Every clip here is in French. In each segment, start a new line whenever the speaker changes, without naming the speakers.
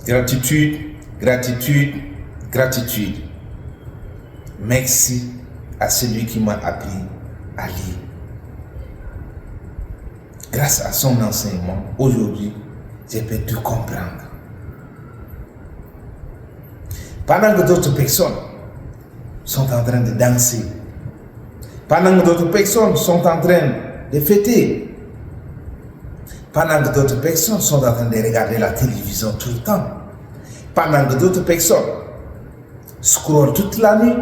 Gratitude, gratitude, gratitude. Merci à celui qui m'a appris à lire. Grâce à son enseignement, aujourd'hui, j'ai pu tout comprendre. Pendant que d'autres personnes sont en train de danser, pendant que d'autres personnes sont en train de fêter, pendant que d'autres personnes sont en train de regarder la télévision tout le temps, pendant que d'autres personnes scrollent toute la nuit,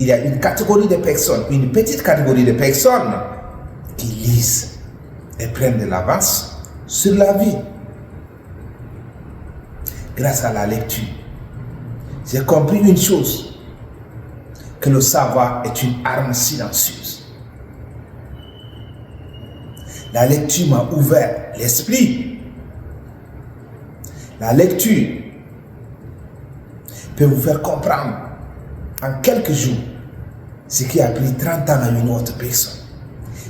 il y a une catégorie de personnes, une petite catégorie de personnes qui lisent et prennent de l'avance sur la vie. Grâce à la lecture, j'ai compris une chose, que le savoir est une arme silencieuse. La lecture m'a ouvert l'esprit. La lecture peut vous faire comprendre en quelques jours ce qui a pris 30 ans à une autre personne,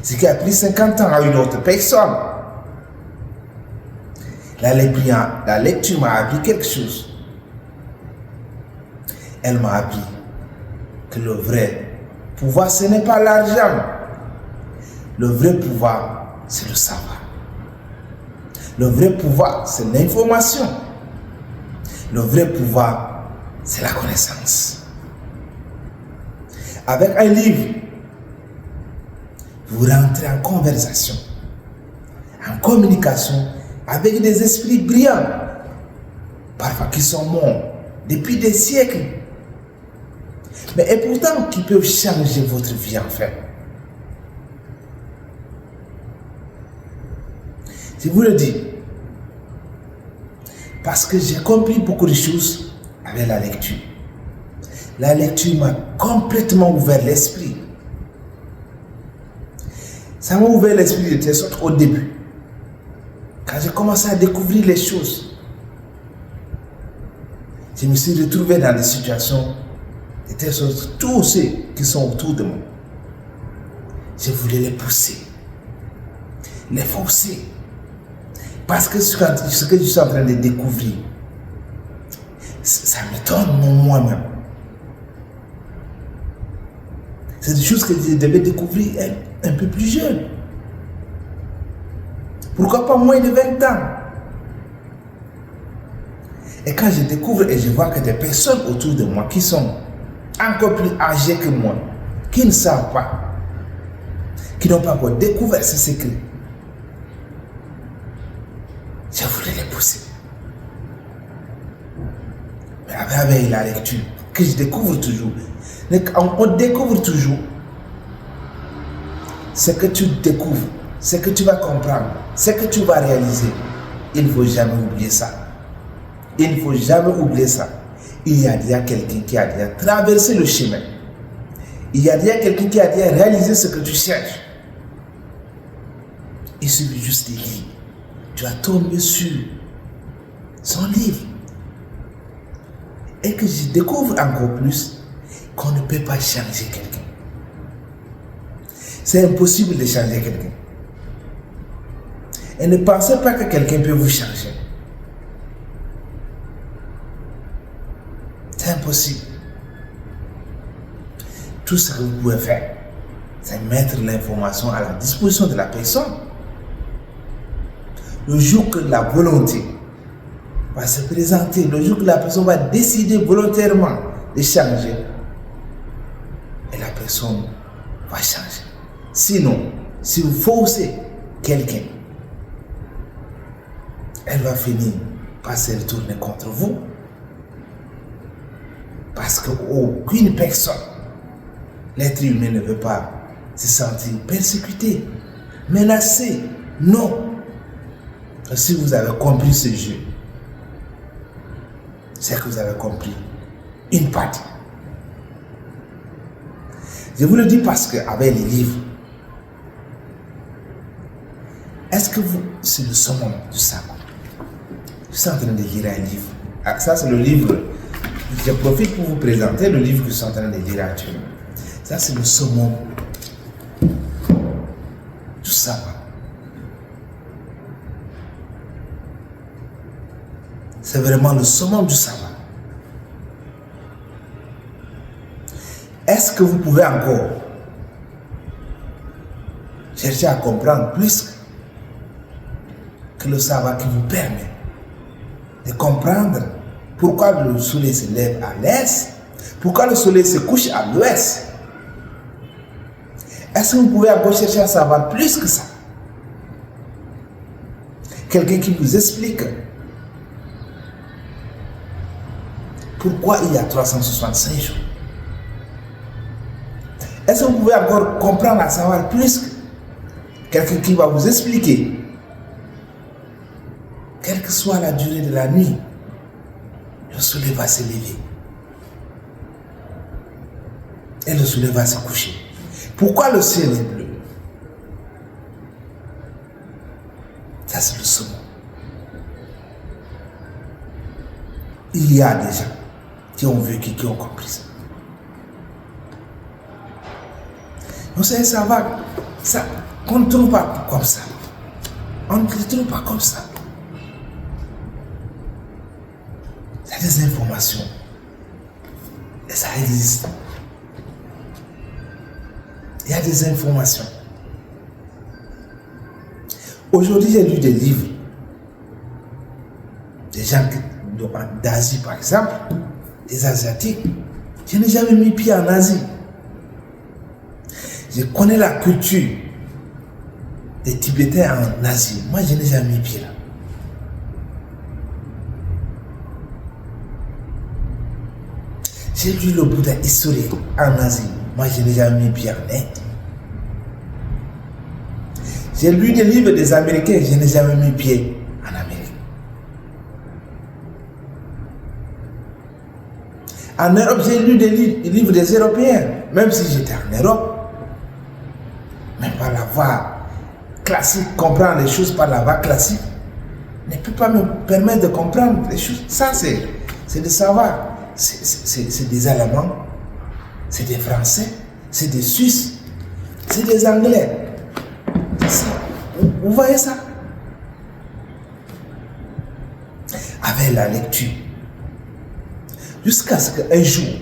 ce qui a pris 50 ans à une autre personne. La lecture m'a appris quelque chose. Elle m'a appris que le vrai pouvoir, ce n'est pas l'argent. Le vrai pouvoir, c'est le savoir. Le vrai pouvoir, c'est l'information. Le vrai pouvoir, c'est la connaissance. Avec un livre, vous rentrez en conversation, en communication avec des esprits brillants, parfois qui sont morts depuis des siècles, mais et pourtant qui peuvent changer votre vie en fait. Je vous le dis, parce que j'ai compris beaucoup de choses avec la lecture. La lecture m'a complètement ouvert l'esprit. Ça m'a ouvert l'esprit de telle sorte au début. Quand j'ai commencé à découvrir les choses, je me suis retrouvé dans des situations de telle sorte, tous ceux qui sont autour de moi, je voulais les pousser, les forcer. Parce que ce que je suis en train de découvrir, ça m'étonne moi-même. C'est des choses que je devais découvrir un peu plus jeune. Pourquoi pas moins de 20 ans? Et quand je découvre et je vois que des personnes autour de moi qui sont encore plus âgées que moi, qui ne savent pas, qui n'ont pas encore découvert ce secret, je voulais les pousser. Mais avec la lecture, que je découvre toujours, on découvre toujours ce que tu découvres, ce que tu vas comprendre, ce que tu vas réaliser. Il ne faut jamais oublier ça. Il ne faut jamais oublier ça. Il y a déjà quelqu'un qui a déjà traversé le chemin. Il y a déjà quelqu'un qui a déjà réalisé ce que tu cherches. Il suffit juste de lire. Tu vas tomber sur son livre. Et que je découvre encore plus qu'on ne peut pas changer quelqu'un. C'est impossible de changer quelqu'un. Et ne pensez pas que quelqu'un peut vous changer. C'est impossible. Tout ce que vous pouvez faire, c'est mettre l'information à la disposition de la personne. Le jour que la volonté va se présenter, le jour que la personne va décider volontairement de changer, et la personne va changer. Sinon, si vous forcez quelqu'un, elle va finir par se retourner contre vous. Parce qu'aucune personne, l'être humain ne veut pas se sentir persécuté, menacé. Non. Si vous avez compris ce jeu, c'est que vous avez compris une partie. Je vous le dis parce qu'avec les livres, est-ce que c'est le summum du savoir? Je suis en train de lire un livre. Ah, ça, c'est le livre. Je profite pour vous présenter le livre que je suis en train de lire actuellement. Ça, c'est le summum du savoir. c'est vraiment le summum du savoir. Est-ce que vous pouvez encore chercher à comprendre plus que le savoir qui vous permet de comprendre pourquoi le soleil se lève à l'est, pourquoi le soleil se couche à l'ouest? Est-ce que vous pouvez encore chercher à savoir plus que ça? Quelqu'un qui vous explique pourquoi il y a 365 jours. Est-ce que vous pouvez encore comprendre à savoir plus que quelqu'un qui va vous expliquer, quelle que soit la durée de la nuit, le soleil va se lever et le soleil va se coucher. Pourquoi le ciel est bleu? Ça, c'est le second. Il y a des gens qui ont vécu, qui ont compris ça. Vous savez, ça va, ça, on ne trouve pas comme ça. On ne le trouve pas comme ça. Il y a des informations. Et ça existe. Il y a des informations. Aujourd'hui, j'ai lu des livres. Des gens d'Asie, par exemple, des Asiatiques. Je n'ai jamais mis pied en Asie. Je connais la culture des Tibétains en Asie. Moi, je n'ai jamais mis pied là. J'ai lu le Bouddha historique en Asie. Moi, je n'ai jamais mis pied en Inde. J'ai lu des livres des Américains. Je n'ai jamais mis pied en Amérique. En Europe, j'ai lu des livres des Européens. Même si j'étais en Europe. Mais par la voie classique, comprendre les choses par la voie classique ne peut pas me permettre de comprendre les choses. Ça, c'est de savoir. C'est des Allemands, c'est des Français, c'est des Suisses, c'est des Anglais. C'est ça. Vous voyez ça? Avec la lecture. Jusqu'à ce qu'un jour,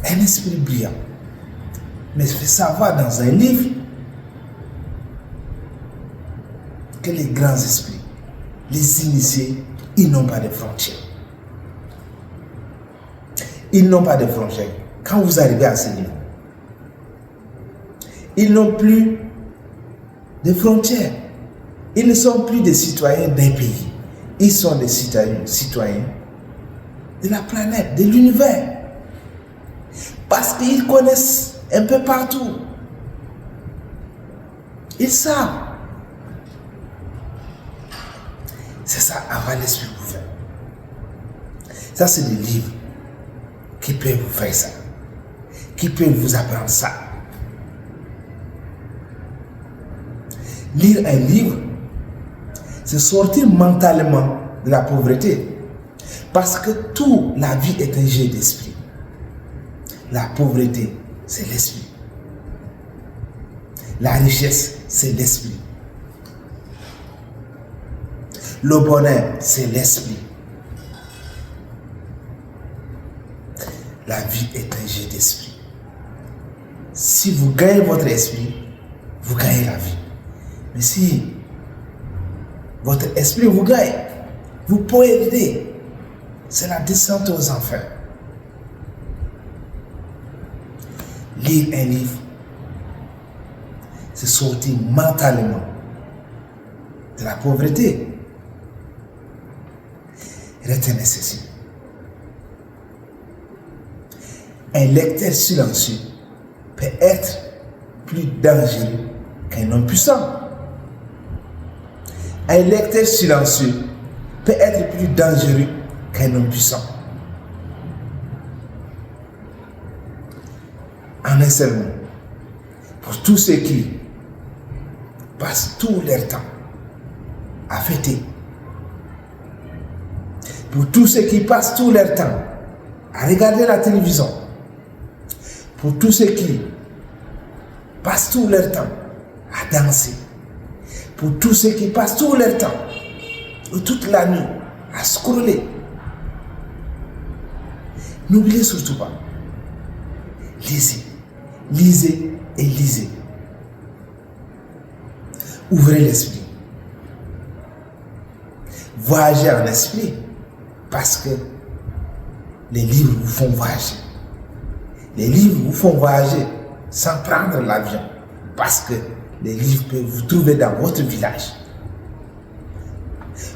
un esprit brillant me fait savoir dans un livre que les grands esprits, les initiés, ils n'ont pas de frontières. Ils n'ont pas de frontières. Quand vous arrivez à ce niveau, ils n'ont plus de frontières. Ils ne sont plus des citoyens d'un pays. Ils sont des citoyens de la planète, de l'univers. Parce qu'ils connaissent un peu partout. Ils savent. C'est ça, avoir l'esprit ouvert. Ça, c'est des livres qui peuvent vous faire ça, qui peuvent vous apprendre ça. Lire un livre, c'est sortir mentalement de la pauvreté. Parce que toute la vie est un jeu d'esprit. La pauvreté, c'est l'esprit. La richesse, c'est l'esprit. Le bonheur, c'est l'esprit. La vie est un jeu d'esprit. Si vous gagnez votre esprit, vous gagnez la vie. Mais si votre esprit vous gagne, vous pouvez aider. C'est la descente aux enfers. Lire un livre, c'est sortir mentalement de la pauvreté. Retenez ceci. Un lecteur silencieux peut être plus dangereux qu'un homme puissant. Un lecteur silencieux peut être plus dangereux qu'un homme puissant. En un seul mot, pour tous ceux qui passent tout leur temps à fêter, pour tous ceux qui passent tout leur temps à regarder la télévision, pour tous ceux qui passent tout leur temps à danser, pour tous ceux qui passent tout leur temps, toute la nuit, à scroller. N'oubliez surtout pas, lisez, lisez et lisez. Ouvrez l'esprit. Voyagez en esprit parce que les livres vous font voyager. Les livres vous font voyager sans prendre l'avion parce que les livres peuvent vous trouver dans votre village.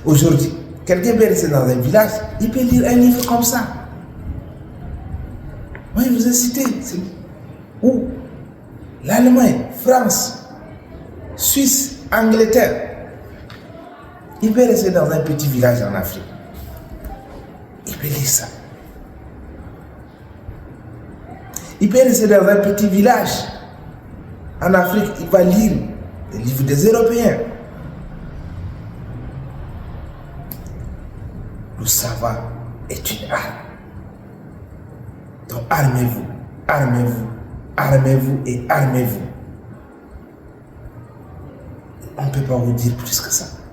Aujourd'hui, quelqu'un peut rester dans un village, il peut lire un livre comme ça. Moi, je vous ai cité. Où? L'Allemagne, France, Suisse, Angleterre. Il peut rester dans un petit village en Afrique. Il peut lire ça. Il peut rester dans un petit village en Afrique. Il va lire les livres des Européens. Le savoir est une arme. Donc armez-vous, armez-vous, armez-vous et armez-vous. On ne peut pas vous dire plus que ça.